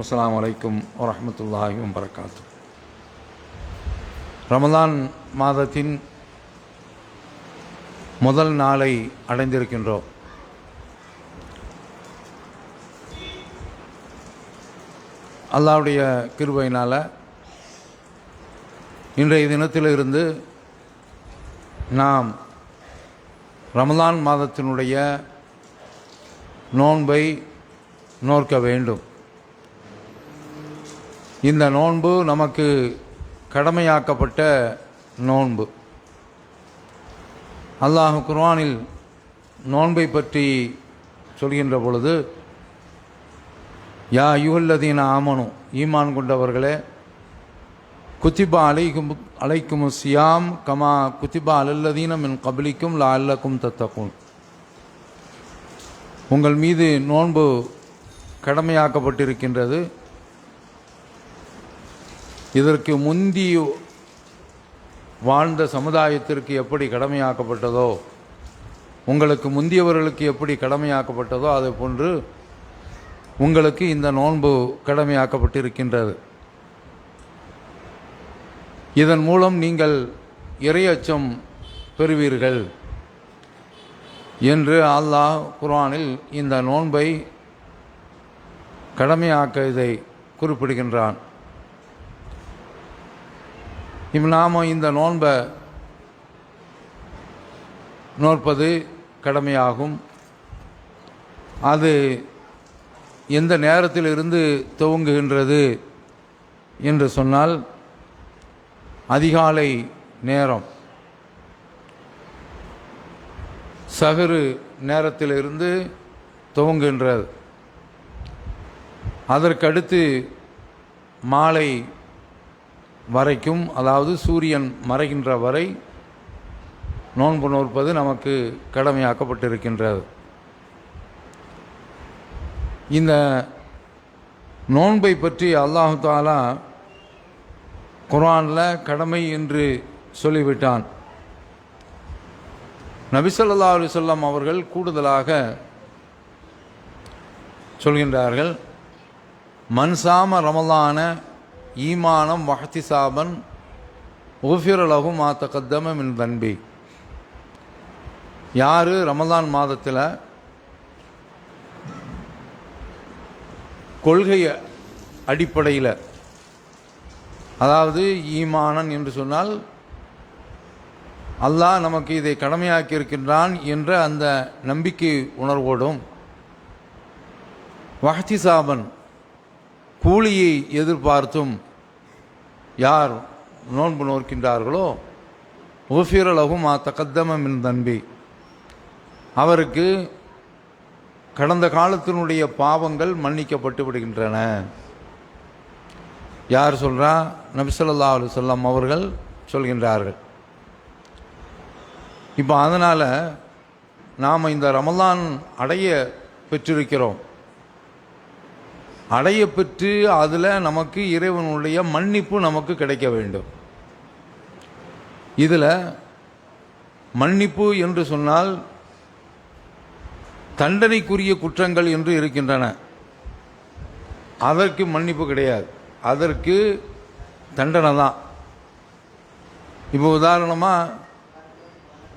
அஸ்ஸலாமு அலைக்கும் வரஹ்மத்துல்லாஹி வபரகாத்துஹு. ரமலான் மாதத்தின் முதல் நாளை அடைந்திருக்கின்றோம். அல்லாஹ்வுடைய கிருபையினால் இன்றைய தினத்திலிருந்து நாம் ரமலான் மாதத்தினுடைய நோன்பை நோற்க வேண்டும். இந்த நோன்பு நமக்கு கடமையாக்கப்பட்ட நோன்பு. அல்லாஹ் குர்ஆனில் நோன்பை பற்றி சொல்கின்ற பொழுது, யா அய்யுஹல்லதீன ஆமனு, ஈமான் கொண்டவர்களே, குத்திபா அலைக்கும் சியாம் கமா குத்திபா அலல்லதீன மின் கப்லிக்கும் லஅல்லக்கும் தத்தகூன். உங்கள் மீது நோன்பு கடமையாக்கப்பட்டிருக்கின்றது. இதற்கு முந்தி வாழ்ந்த சமுதாயத்திற்கு எப்படி கடமையாக்கப்பட்டதோ, உங்களுக்கு முந்தியவர்களுக்கு எப்படி கடமையாக்கப்பட்டதோ அதை போன்று உங்களுக்கு இந்த நோன்பு கடமையாக்கப்பட்டிருக்கின்றது. இதன் மூலம் நீங்கள் இறையச்சம் பெறுவீர்கள் என்று அல்லாஹ் குர்ஆனில் இந்த நோன்பை கடமையாக்க இதை குறிப்பிடுகின்றான். நாம் இந்த நோன்பை நோற்பது கடமையாகும். அது எந்த நேரத்தில் இருந்து துவங்குகின்றது என்று சொன்னால், அதிகாலை நேரம், சஹரு நேரத்திலிருந்து துவங்குகின்றது. அதற்கடுத்து மாலை வரைக்கும், அதாவது சூரியன் மறைகின்ற வரை நோன்பு நோற்பது நமக்கு கடமையாக்கப்பட்டிருக்கின்றது. இந்த நோன்பை பற்றி அல்லாஹு தஆலா குர்ஆனில் கடமை என்று சொல்லிவிட்டான். நபி ஸல்லல்லாஹு அலைஹி வஸல்லம் அவர்கள் கூடுதலாக சொல்கின்றார்கள், மன்சாம ரமலான ஈமானம் வஹ்திசாபன் உஃபிர லஹு மா தகத்தம மின் தன்பி. யார் ரமலான் மாதத்தில் கொள்கை அடிப்படையில், அதாவது ஈமானன் என்று சொன்னால் அல்லாஹ் நமக்கு இதை கடமையாக்கி இருக்கின்றான் என்ற அந்த நம்பிக்கை உணர்வோடும், வஹ்திசாபன் கூலியை எதிர்பார்த்தும் யார் நோன்பு நோக்கின்றார்களோ, உஃபிர லஹு மா தகத்தம மின் தன்பி, அவருக்கு கடந்த காலத்தினுடைய பாவங்கள் மன்னிக்கப்பட்டு விடுகின்றன. யார் சொல்கிறா? நபி ஸல்லல்லாஹு அலைஹி வஸல்லம் அவர்கள் சொல்கின்றார்கள். இப்போ அதனால் நாம் இந்த ரமலான் அடைய பெற்றிருக்கிறோம். அடைய பெற்று அதில் நமக்கு இறைவனுடைய மன்னிப்பு நமக்கு கிடைக்க வேண்டும். இதில் மன்னிப்பு என்று சொன்னால் தண்டனைக்குரிய குற்றங்கள் என்று இருக்கின்றன. அதற்கு மன்னிப்பு கிடையாது, அதற்கு தண்டனை தான். இப்போ உதாரணமாக,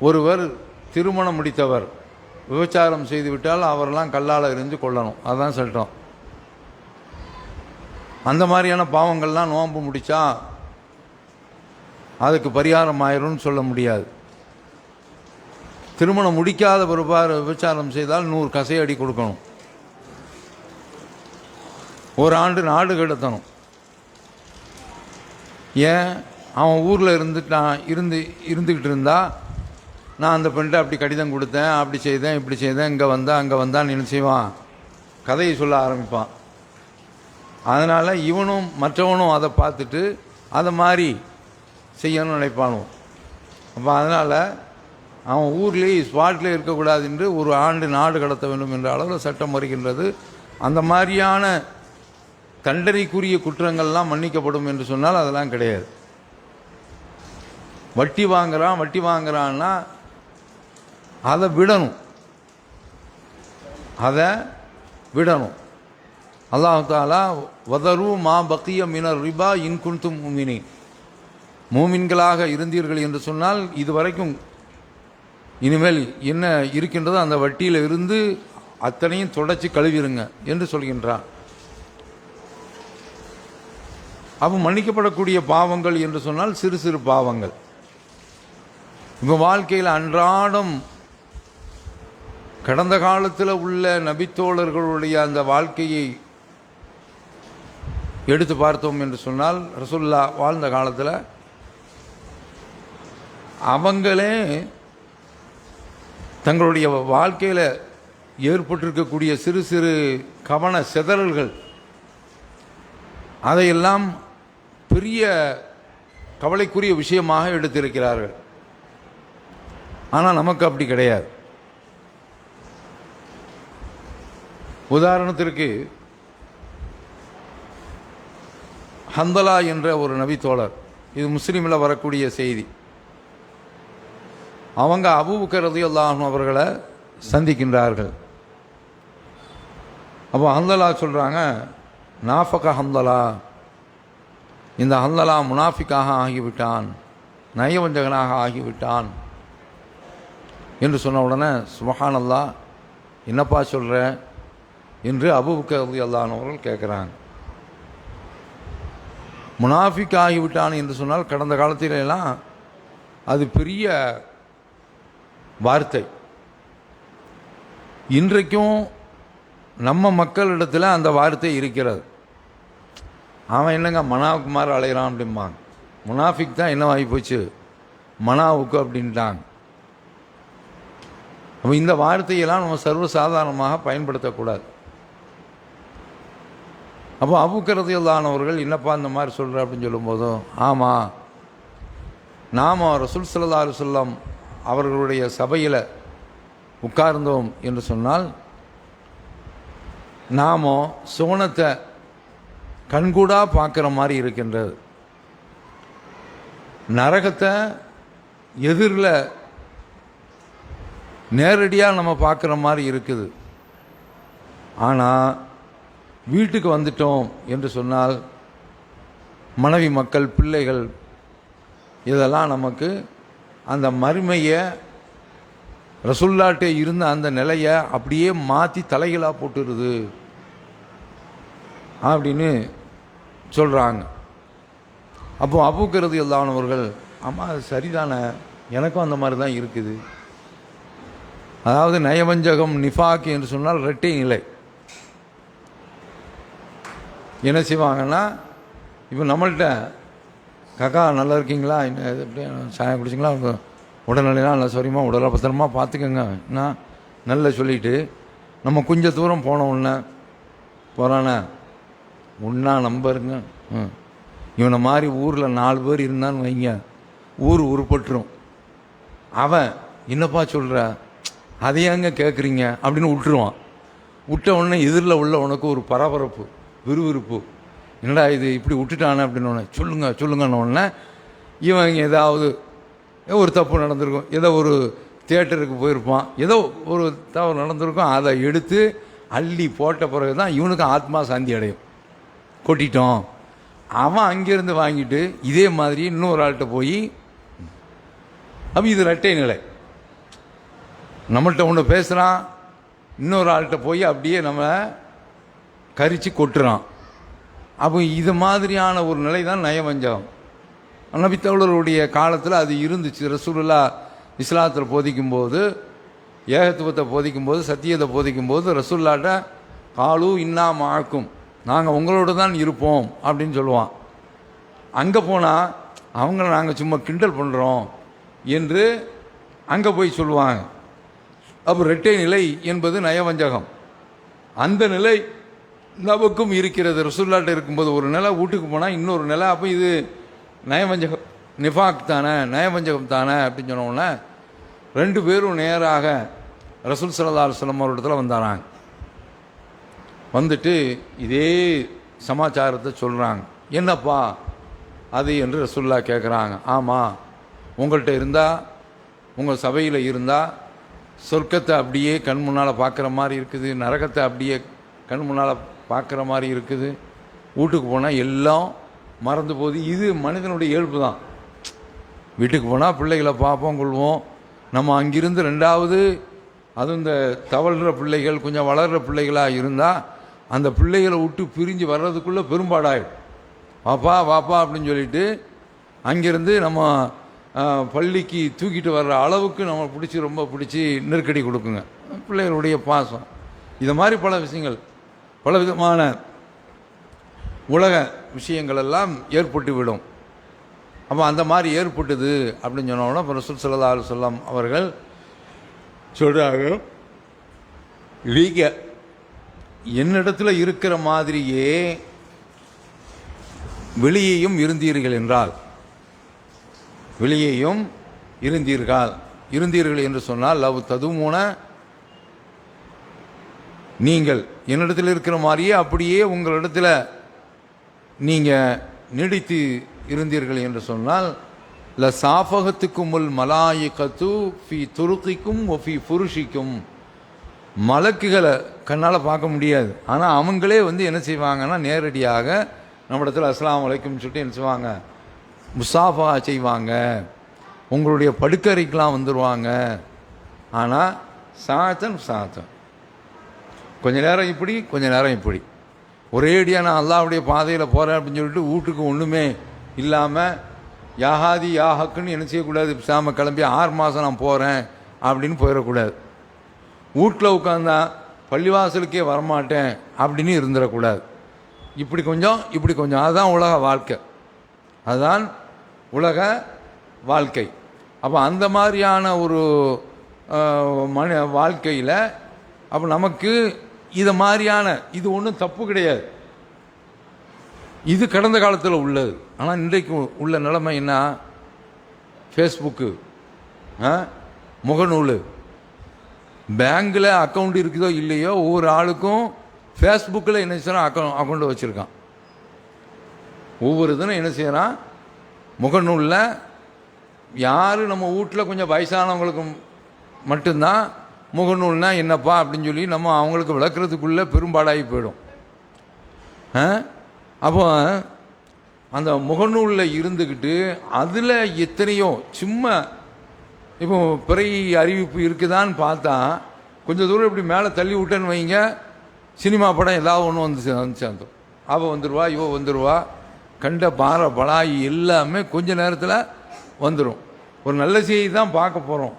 ஒருவர் திருமணம் முடித்தவர் விபச்சாரம் செய்துவிட்டால் அவரெல்லாம் கல்லால் எறிந்து கொள்ளணும், அதுதான் சட்டம். அந்த மாதிரியான பாவங்கள்லாம் நோன்பு முடித்தா அதுக்கு பரிகாரம் ஆயிரும்னு சொல்ல முடியாது. திருமணம் முடிக்காத பிற்பாடு விபச்சாரம் செய்தால் 100 கசையடி கொடுக்கணும், ஒரு ஆண்டு நாடு கடத்தணும். ஏன்? அவன் ஊரில் இருந்துக்கிட்டு இருந்தா, நான் அந்த பெண்கிட்ட அப்படி கடிதம் கொடுத்தேன், அப்படி செய்தேன், இப்படி செய்தேன், இங்கே வந்தா அங்கே வந்தான்னு என்ன செய்வான்? கதையை சொல்ல ஆரம்பிப்பான். அதனால் இவனும் மற்றவனும் அதை பார்த்துட்டு அதை மாதிரி செய்யணும்னு நினைப்பானோ. அப்போ அதனால் அவன் ஊர்லேயே ஸ்பாட்லேயே இருக்கக்கூடாது என்று ஒரு ஆண்டு நாடு கடத்த வேண்டும் என்ற அளவில் சட்டம் வருகின்றது. அந்த மாதிரியான தண்டனைக்குரிய குற்றங்கள்லாம் மன்னிக்கப்படும் என்று சொன்னால் அதெல்லாம் கிடையாது. வட்டி வாங்குறான்னா அதை விடணும். அல்லாஹ் தஆலா வதரு மா பக்கிய மினர் ரிபா இன் குன்தும் முஃமினீன், மூமின்களாக இருந்தீர்கள் என்று சொன்னால் இதுவரைக்கும் இனிமேல் என்ன இருக்கின்றதோ அந்த வட்டியில் இருந்து அத்தனையும் தொடச்சி கழுவிருங்க என்று சொல்கின்றான். அப்போ மன்னிக்கப்படக்கூடிய பாவங்கள் என்று சொன்னால் சிறு சிறு பாவங்கள். இப்போ வாழ்க்கையில் அன்றாடம் கடந்த காலத்தில் உள்ள நபித்தோழர்களுடைய அந்த வாழ்க்கையை எடுத்து பார்த்தோம் என்று சொன்னால், ரசூலுல்லாஹ் வாழ்ந்த காலத்தில் அவங்களே தங்களுடைய வாழ்க்கையில் ஏற்பட்டிருக்கக்கூடிய சிறு சிறு கவன சிதறல்கள் அதையெல்லாம் பெரிய கவலைக்குரிய விஷயமாக எடுத்திருக்கிறார்கள். ஆனால் நமக்கு அப்படி கிடையாது. உதாரணத்திற்கு ஹந்தலா என்ற ஒரு நபித்தோழர், இது முஸ்லீமில் வரக்கூடிய செய்தி. அவங்க அபூபக்கர் ரலியல்லாஹு அன்ஹு அவர்களை சந்திக்கின்றார்கள். அப்போ ஹந்தலா சொல்கிறாங்க, நாஃபக ஹந்தலா, இந்த ஹந்தலா முனாஃபிக்காக ஆகிவிட்டான், நயவஞ்சகனாக ஆகிவிட்டான் என்று சொன்ன உடனே சுப்ஹானல்லாஹ், என்னப்பா சொல்கிற என்று அபூபக்கர் ரலியல்லாஹு அன்ஹு அவர்கள் கேட்குறாங்க. முனாஃபிக் ஆகிவிட்டான் என்று சொன்னால் கடந்த காலத்திலெல்லாம் அது பெரிய வார்த்தை. இன்றைக்கும் நம்ம மக்களிடத்தில் அந்த வார்த்தை இருக்கிறது. அவன் என்னங்க மனாவுக்கு மாதிரி அலைகிறான் அப்படிம்பாங்க. முனாஃபிக் தான் என்னவாகி போச்சு, மனாவுக்கு அப்படின்ட்டாங்க. அப்போ இந்த வார்த்தையெல்லாம் நம்ம சர்வசாதாரணமாக பயன்படுத்தக்கூடாது. அப்போ அபூபக்கர் ரலியல்லாஹு அன்ஹு அவர்கள் என்னப்பா இந்த மாதிரி சொல்கிற அப்படின்னு சொல்லும்போதும், ஆமாம், நாம் ரசூல் ஸல்லல்லாஹு அலைஹி வஸல்லம் அவர்களுடைய சபையில் உட்கார்ந்தோம் என்று சொன்னால் நாம் சோனத்தை கண்கூடாக பார்க்குற மாதிரி இருக்கின்றது, நரகத்தை எதிரில் நேரடியாக நம்ம பார்க்குற மாதிரி இருக்குது. ஆனால் வீட்டுக்கு வந்துட்டோம் என்று சொன்னால் மனைவி, மக்கள், பிள்ளைகள் இதெல்லாம் நமக்கு அந்த மறுமையை ரசூலுல்லாஹ்ட்ட இருந்த அந்த நிலையை அப்படியே மாற்றி தலைகளாக போட்டுருது அப்படின்னு சொல்கிறாங்க. அப்போ அபூபக்கர் ரலியல்லாஹு அன்ஹு அவர்கள், ஆமாம் அது சரிதானே, எனக்கும் அந்த மாதிரி தான் இருக்குது. அதாவது நயவஞ்சகம், நிஃபாக் என்று சொன்னால் இரட்டை நிலை. என்ன செய்வாங்கன்னா, இப்போ நம்மள்கிட்ட காக்கா நல்லா இருக்கீங்களா, என்ன இது எப்படி சாயம் குடிச்சிங்களா, உடல்நிலையெல்லாம் நல்லா சௌரியமாக, உடலை பத்திரமா பார்த்துக்கோங்க என்ன நல்லா சொல்லிவிட்டு நம்ம கொஞ்சம் தூரம் போன உடனே போகிறானே ஒன்றா நம்பருங்க, இவனை மாதிரி ஊரில் 4 பேர் இருந்தான்னு வைங்க, ஊர் உருப்பட்டுரும். அவன் என்னப்பா சொல்கிற, அதையாங்க கேட்குறீங்க அப்படின்னு விட்டுருவான். விட்ட உடனே எதிரில் உள்ள உனக்கு ஒரு பரபரப்பு, விறுவிறுப்பு, என்னடா இது இப்படி விட்டுட்டானே அப்படின்னு உடனே சொல்லுங்கன்னு உடனே இவங்க ஏதாவது ஒரு தப்பு நடந்திருக்கும், ஏதோ ஒரு தியேட்டருக்கு போயிருப்பான், ஏதோ ஒரு தவறு நடந்திருக்கும், அதை எடுத்து அள்ளி போட்ட பிறகு தான் இவனுக்கு ஆத்மா சாந்தி அடையும். கொட்டிட்டோம். அவன் அங்கேருந்து வாங்கிட்டு இதே மாதிரி இன்னொரு ஆள்கிட்ட போய், அப்போ இது இரட்டை நிலை. நம்மள்கிட்ட ஒன்று பேசுகிறான், இன்னொரு ஆள்கிட்ட போய் அப்படியே நம்ம கரித்து கொட்டுறான். அப்போ இது மாதிரியான ஒரு நிலை தான் நயவஞ்சகம். நபித்தோழருடைய காலத்தில் அது இருந்துச்சு. ரசூலுல்லாஹ் இஸ்லாத்தில் போதிக்கும்போது, ஏகத்துவத்தை போதிக்கும்போது, சத்தியத்தை போதிக்கும்போது ரசூலுல்லாஹ்ட்ட காலு இன்னா மாக்கும், நாங்கள் உங்களோட தான் இருப்போம் அப்படின்னு சொல்லுவான். அங்கே போனால் அவங்கள நாங்கள் சும்மா கிண்டல் பண்ணுறோம் என்று அங்கே போய் சொல்லுவாங்க. அப்போ இரட்டை நிலை என்பது நயவஞ்சகம். அந்த நிலை நமக்கும் இருக்கிறது. ரசூலுல்லாஹ்ட்ட இருக்கும்போது ஒரு நிலை, வீட்டுக்கு போனால் இன்னொரு நிலை. அப்போ இது நயவஞ்சகம், நிஃபாக் தானே, நயவஞ்சகம் தானே அப்படின்னு சொன்ன உடனே 2 பேரும் நேராக ரசூல் ஸல்லல்லாஹு அலைஹி வஸல்லம் அவரிடத்துல வந்தாராங்க. வந்துட்டு இதே சமாச்சாரத்தை சொல்கிறாங்க. என்னப்பா அது என்று ரசூலுல்லாஹ் கேட்குறாங்க. ஆமாம், உங்கள்கிட்ட இருந்தால், உங்கள் சபையில் இருந்தால் சொர்க்கத்தை அப்படியே கண் முன்னால் பார்க்குற மாதிரி இருக்குது, நரகத்தை அப்படியே கண் முன்னால் பார்க்குற மாதிரி இருக்குது. வீட்டுக்கு போனால் எல்லாம் மறந்து போகுது. இது மனிதனுடைய இயல்பு தான். வீட்டுக்கு போனால் பிள்ளைகளை பார்ப்போம், கொள்வோம். நம்ம அங்கிருந்து ரெண்டாவது அதுவும் இந்த தவழ்கிற பிள்ளைகள், கொஞ்சம் வளர்கிற பிள்ளைகளாக இருந்தால் அந்த பிள்ளைகளை விட்டு பிரிஞ்சு வர்றதுக்குள்ளே பெரும்பாடாயிடும். வாப்பா வாப்பா அப்படின்னு சொல்லிட்டு அங்கேருந்து நம்ம பள்ளிக்கு தூக்கிட்டு வர்ற அளவுக்கு நம்ம பிடிச்சி ரொம்ப பிடிச்சி நெருக்கடி கொடுக்குங்க பிள்ளைகளுடைய பாசம். இது மாதிரி பல விஷயங்கள், பல விதமான உலக விஷயங்கள் எல்லாம் ஏற்பட்டு விடும். அப்போ அந்த மாதிரி ஏற்பட்டது அப்படின்னு சொன்னோன்னா இப்போ ரசூல் ஸல்லல்லாஹு அலைஹி வஸல்லம் அவர்கள் சொல்கிறாங்க, நீங்கள் என்னிடத்தில் இருக்கிற மாதிரியே வெளியேயும் இருந்தீர்கள் என்றால், வெளியேயும் இருந்தீர்கள் என்று சொன்னால் லவ் ததுமூன, நீங்கள் என்னிடத்தில் இருக்கிற மாதிரியே அப்படியே உங்களிடத்தில் நீங்கள் நீடித்து இருந்தீர்கள் என்று சொன்னால் ல சாஃபகத்துக்குமுல் மலாயிகத்து ஃபி துருக்கிக்கும் ஒஃபி புருஷிக்கும், மலக்குகளை கண்ணால் பார்க்க முடியாது, ஆனால் அவங்களே என்ன செய்வாங்கன்னா நேரடியாக நம்மிடத்தில் அஸ்ஸலாமு அலைக்கும் சொல்லிட்டு என்ன செய்வாங்க, முசாஃபா செய்வாங்க, உங்களுடைய படுக்கறைக்கெலாம் வந்துடுவாங்க. ஆனால் சாத்தன் கொஞ்ச நேரம் இப்படி கொஞ்ச நேரம் இப்படி, ஒரேடியாக நான் அல்லாஹ்வுடைய பாதையில் போகிறேன் அப்படின்னு சொல்லிட்டு வீட்டுக்கு ஒன்றுமே இல்லாமல் யாஹாதி யாஹக்குன்னு என்ன செய்யக்கூடாது, சாம கிளம்பி 6 மாதம் நான் போகிறேன் அப்படின்னு போயிடக்கூடாது. வீட்டில் உட்காந்தா பள்ளிவாசலுக்கே வரமாட்டேன் அப்படின்னு இருந்துடக்கூடாது. இப்படி கொஞ்சம் இப்படி கொஞ்சம், அதுதான் உலக வாழ்க்கை, அதுதான் உலக வாழ்க்கை. அப்போ அந்த மாதிரியான ஒரு வாழ்க்கையில் அப்போ நமக்கு இது மாதிரியான இது ஒன்றும் தப்பு கிடையாது, இது கடந்த காலத்தில் உள்ளது. ஆனால் இன்றைக்கு உள்ள நிலைமை என்ன, ஃபேஸ்புக்கு, முகநூல், பேங்கில் அக்கௌண்ட் இருக்குதோ இல்லையோ ஒவ்வொரு ஆளுக்கும் ஃபேஸ்புக்கில் என்ன செய்யறான், அக்கௌண்ட் வச்சுருக்கான். ஒவ்வொரு தினம் என்ன செய்கிறான், முகநூலில் யார் நம்ம வீட்டில் கொஞ்சம் வயசானவங்களுக்கு மட்டும்தான் முகநூல்னா என்னப்பா அப்படின்னு சொல்லி நம்ம அவங்களுக்கு விளக்குறதுக்குள்ளே பெரும்பாடாகி போயிடும். அப்போ அந்த முகநூலில் இருந்துக்கிட்டு அதில் எத்தனையோ சும்மா இப்போ பிறை அறிவிப்பு இருக்குதான்னு பார்த்தா கொஞ்சம் தூரம் இப்படி மேலே தள்ளி விட்டேன்னு வைங்க, சினிமா படம் ஏதாவது ஒன்று வந்து சேர்ந்தோம், அவள் வந்துடுவா இவ வந்துடுவா, கண்ட பலாயி எல்லாமே கொஞ்ச நேரத்தில் வந்துடும். ஒரு நல்ல செய்தி தான் பார்க்க போகிறோம்,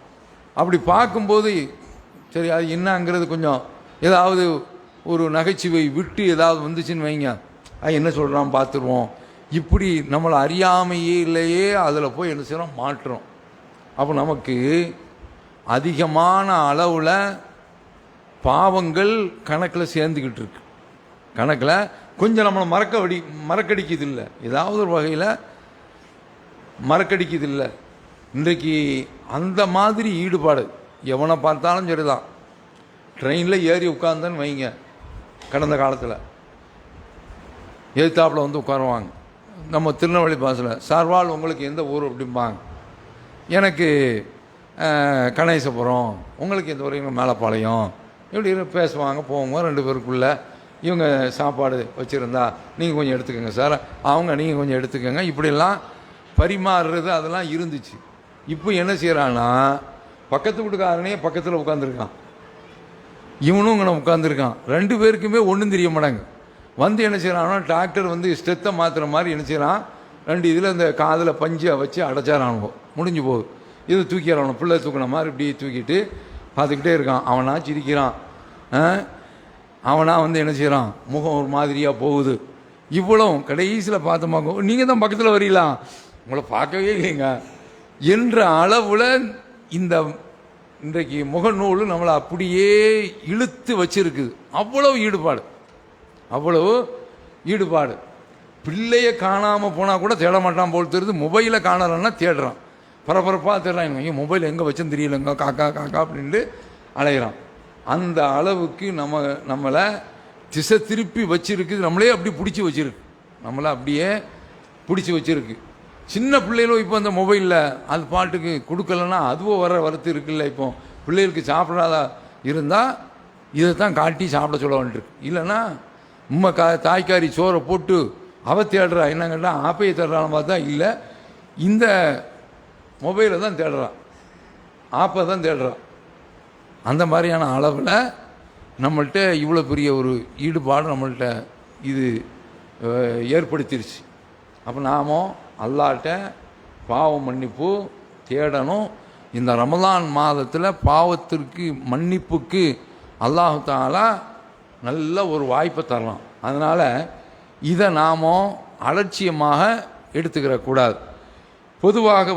அப்படி பார்க்கும்போது சரி அது என்னங்கிறது கொஞ்சம் ஏதாவது ஒரு நகைச்சுவை விட்டு ஏதாவது வந்துச்சுன்னு வைங்க, என்ன சொல்கிறான் பார்த்துருவோம், இப்படி நம்மளை அறியாமையே இல்லையே அதில் போய் என்ன செய்கிறோம் மாட்டுறோம். அப்போ நமக்கு அதிகமான அளவில் பாவங்கள் கணக்கில் சேர்ந்துக்கிட்டு இருக்கு. கணக்கில் கொஞ்சம் நம்மளை மறக்கடிக்குது இல்லை, ஏதாவது ஒரு வகையில் மறக்கடிக்குது இல்லை. இன்றைக்கு அந்த மாதிரி ஈடுபாடு எவனை பார்த்தாலும் சரிதான். ட்ரெயினில் ஏறி உட்கார்ந்தேன்னு வைங்க, கடந்த காலத்தில் எழுத்தாப்பில் வந்து உட்காருவாங்க. நம்ம திருநெல்வேலி பாசில் சார்வால் உங்களுக்கு எந்த ஊர் அப்படிம்பாங்க, எனக்கு கணேசபுரம், உங்களுக்கு எந்த ஊர் மேலப்பாளையம், இப்படி பேசுவாங்க போவாங்க. 2 பேருக்குள்ளே இவங்க சாப்பாடு வச்சுருந்தா நீங்கள் கொஞ்சம் எடுத்துக்கோங்க சார், அவங்க நீங்கள் கொஞ்சம் எடுத்துக்கோங்க, இப்படிலாம் பரிமாறுறது அதெல்லாம் இருந்துச்சு. இப்போ என்ன செய்கிறான்னா பக்கத்து வீட்டுக்காரனே பக்கத்தில் உட்காந்துருக்கான், இவனும் இங்கே உட்காந்துருக்கான், 2 பேருக்குமே ஒன்றும் தெரிய மாட்டாங்க. வந்து என்ன செய்கிறான்னா டாக்டர் ஸ்டெத்தை மாற்றுற மாதிரி என்ன செய்கிறான், 2 இதில் இந்த காதில் பஞ்சை வச்சு அடைச்சாரானுவோ, முடிஞ்சு போகுது. இது தூக்கிடுறானோ, பிள்ளை தூக்கின மாதிரி இப்படி தூக்கிட்டு பார்த்துக்கிட்டே இருக்கான். அவனா சிரிக்கிறான், அவனா என்ன செய்கிறான், முகம் ஒரு மாதிரியாக போகுது. இவ்வளோ கடைசியில் பார்த்தோமாக்கோ நீங்கள் தான் பக்கத்தில் வரீங்களா, உங்களை பார்க்கவே இல்லைங்க என்ற அளவில் இன்றைக்கு முகநூல் நம்மளை அப்படியே இழுத்து வச்சிருக்குது. அவ்வளவு ஈடுபாடு. பிள்ளையை காணாமல் போனால் கூட தேட மாட்டான் போல் தெரியுது, மொபைலை காணலைன்னா தேடுறான், பரபரப்பாக தேடுறான். ஐயோ மொபைல் எங்கே வச்சுன்னு தெரியலங்க, காக்கா அப்படின்ட்டு அலைகிறான். அந்த அளவுக்கு நம்மளை திசை திருப்பி வச்சிருக்குது, நம்மளே அப்படி பிடிச்சி வச்சிருக்கு, நம்மளை அப்படியே பிடிச்சி வச்சிருக்கு. சின்ன பிள்ளைகளும் இப்போ அந்த மொபைலில் அது பாட்டுக்கு கொடுக்கலன்னா அதுவும் வரத்து இருக்குல்ல. இப்போ பிள்ளைகளுக்கு சாப்பிடாத இருந்தால் இதை தான் காட்டி சாப்பிட சொல்ல வேண்டியிருக்கு. இல்லைன்னா தாய்க்காரி சோறை போட்டு அவ தேடுறா. என்ன கேட்டால் ஆப்பையை தேடுறான்னு பார்த்தா இல்லை, இந்த மொபைலை தான் தேடுறான், ஆப்பை தான் தேடுறான். அந்த மாதிரியான அளவில் நம்மள்கிட்ட இவ்வளோ பெரிய ஒரு ஈடுபாடு நம்மள்கிட்ட இது ஏற்படுத்திருச்சு. அப்போ நாமும் அல்லாஹ்ட்ட பாவ மன்னிப்பு தேடணும். இந்த ரமலான் மாதத்தில் பாவத்திற்கு மன்னிப்புக்கு அல்லாஹ் தஆலா நல்ல ஒரு வாய்ப்பை தரலாம். அதனால் இதை நாம் அலட்சியமாக எடுத்துக்கிற கூடாது. பொதுவாக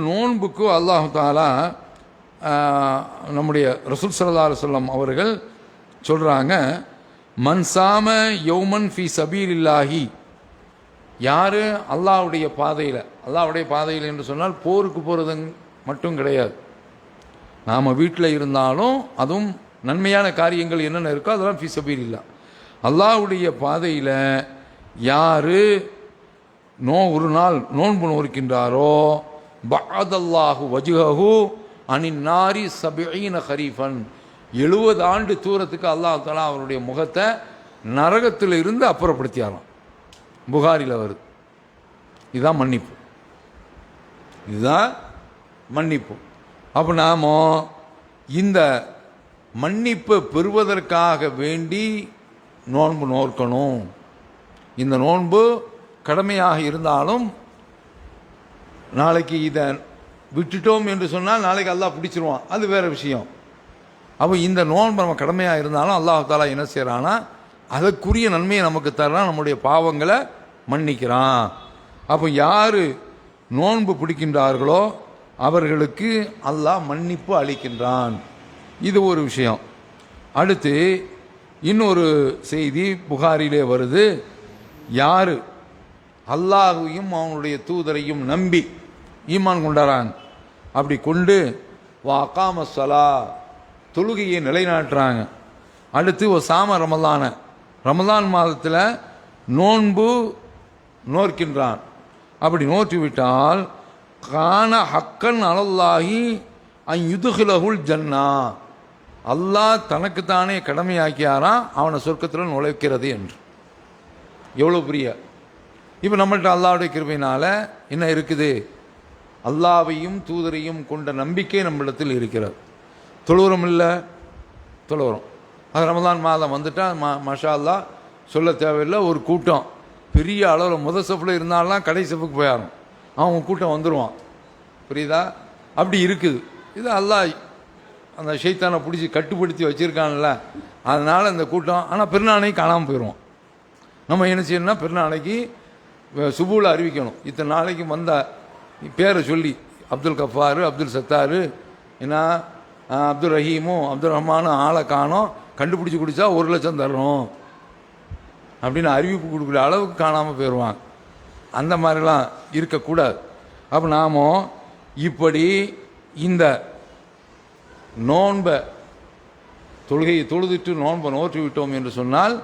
நோன்புக்கு அல்லாஹ் தஆலா நம்முடைய ரசூல் ஸல்லல்லாஹு அலைஹி வஸல்லம் அவர்கள் சொல்கிறாங்க, மன்சாம யௌமன் ஃபி சபீலில்லாஹி, யார் அல்லாஹ்வுடைய பாதையில் என்று சொன்னால் போருக்கு போகிறது மட்டும் கிடையாது. நாம் வீட்டில் இருந்தாலும் அதுவும் நன்மையான காரியங்கள் என்னென்ன இருக்கோ அதெல்லாம் ஃபி சபீலில்லாஹ். அல்லாஹ்வுடைய பாதையில் யார் ஒரு நாள் நோன்பு நோக்கின்றாரோ பஅதல்லாஹு வஜ்ஹஹு அனின் நாரி 70 ஹரீஃபன், 70 ஆண்டு தூரத்துக்கு அல்லாஹ் தஆலா அவருடைய முகத்தை நரகத்தில் இருந்து அப்புறப்படுத்தியாராம். புகாரில் வருது. இதுதான் மன்னிப்பு, இதுதான் மன்னிப்பு. அப்போ நாம் இந்த மன்னிப்பை பெறுவதற்காக வேண்டி நோன்பு நோக்கணும். இந்த நோன்பு கடமையாக இருந்தாலும் நாளைக்கு இதை விட்டுட்டோம் என்று சொன்னால் நாளைக்கு அல்லாஹ் பிடிச்சிருவான், அது வேறு விஷயம். அப்போ இந்த நோன்பு நம்ம கடமையாக இருந்தாலும் அல்லாஹ் தஆலா என்ன செய்கிறான்னா அதற்குரிய நன்மையை நமக்கு தர்றான், நம்முடைய பாவங்களை மன்னிக்கிறான். அப்போ யார் நோன்பு பிடிக்கின்றார்களோ அவர்களுக்கு அல்லாஹ் மன்னிப்பு அளிக்கின்றான். இது ஒரு விஷயம். அடுத்து இன்னொரு செய்தி புகாரிலே வருது, யார் அல்லாஹையும் அவனுடைய தூதரையும் நம்பி ஈமான் கொண்டாராங்க, அப்படி கொண்டு வஅகாம ஸலா, தொழுகையை நிலைநாட்டுறாங்க. அடுத்து சாம ரமலான் மாதத்தில் நோன்பு நோக்கின்றான், அப்படி நோற்றி விட்டால் கான ஹக்கன் அலல்லாஹி அன் யுதுகிலஹுல் ஜன்னா, அல்லாஹ் தனக்குத்தானே கடமையாக்கியாராம் அவனை சொர்க்கத்தில் நுழைக்கிறது என்று. எவ்வளோ பெரிய! இப்போ நம்மள்ட்ட அல்லாஹ்வுடைய கிருபையினால் என்ன இருக்குது? அல்லாஹ்வையும் தூதரையும் கொண்ட நம்பிக்கை நம்மிடத்தில் இருக்கிறது. தொழுகிறோம் இல்லை, தொழுகிறோம். அது ரமலான் மாதம் வந்துட்டால் மாஷா அல்லாஹ் சொல்ல தேவையில்லை, ஒரு கூட்டம் பெரிய அளவில் முதல் சஃபில் இருந்தாலும் கடைசி சஃபுக்கு போயாரும், அவங்க கூட்டம் வந்துடுவான். புரியுதா? அப்படி இருக்குது. இது அல்லாஹ் அந்த ஷைத்தானை பிடிச்சி கட்டுப்படுத்தி வச்சுருக்கான்ல, அதனால் இந்த கூட்டம். ஆனால் பெருநாளைக்கு காணாமல் போயிடுவோம். நம்ம என்ன செய்யணும்னா பெருநாளைக்கு சுபூவில் அறிவிக்கணும், இத்தனை நாளைக்கு வந்த பேரை சொல்லி அப்துல் கஃபாரு, அப்துல் சத்தாரு, என்ன அப்துல் ரஹீமும் அப்துல் ரஹ்மானும் ஆளை காணோம், கண்டுபிடிச்சி குடித்தா 1 லட்சம் தர்றோம் அப்படின்னு அறிவிப்பு கொடுக்குற அளவுக்கு காணாமல் போயிடுவாங்க. அந்த மாதிரிலாம் இருக்கக்கூடாது. அப்போ நாம் இப்படி இந்த நோன்பை தொழுகையை தொழுதுட்டு நோன்பை நோற்றி விட்டோம் என்று சொன்னால்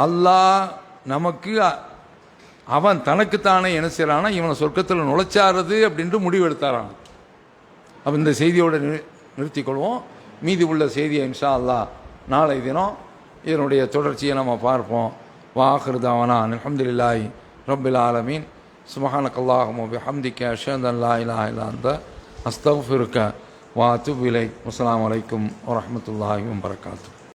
அல்லாஹ் நமக்கு அவன் தனக்குத்தானே என்ன செய்கிறானா இவனை சொர்க்கத்தில் நுழைச்சாரது அப்படின்ட்டு முடிவு எடுத்தாரான். அப்போ இந்த செய்தியோடு நிறுத்திக்கொள்வோம். மீதி உள்ள செய்தியை இன்ஷா அல்லாஹ் நாளை தினம் இதனுடைய தொடர்ச்சியை நம்ம பார்ப்போம். வாஹிரு தஅவானா அல்ஹம்துலில்லாஹி ரப்பில் ஆலமீன். சுப்ஹானக்கல்லாஹும்ம வ பிஹம்திக அஷ்ஹது அன் லா இலாஹா இல்லா அன்த அஸ்தக்ஃபிருக வ அத்தூபு இலைக். அஸ்ஸலாமு அலைக்கும் வ ரஹ்மத்துல்லாஹி வ பரகாத்துஹு.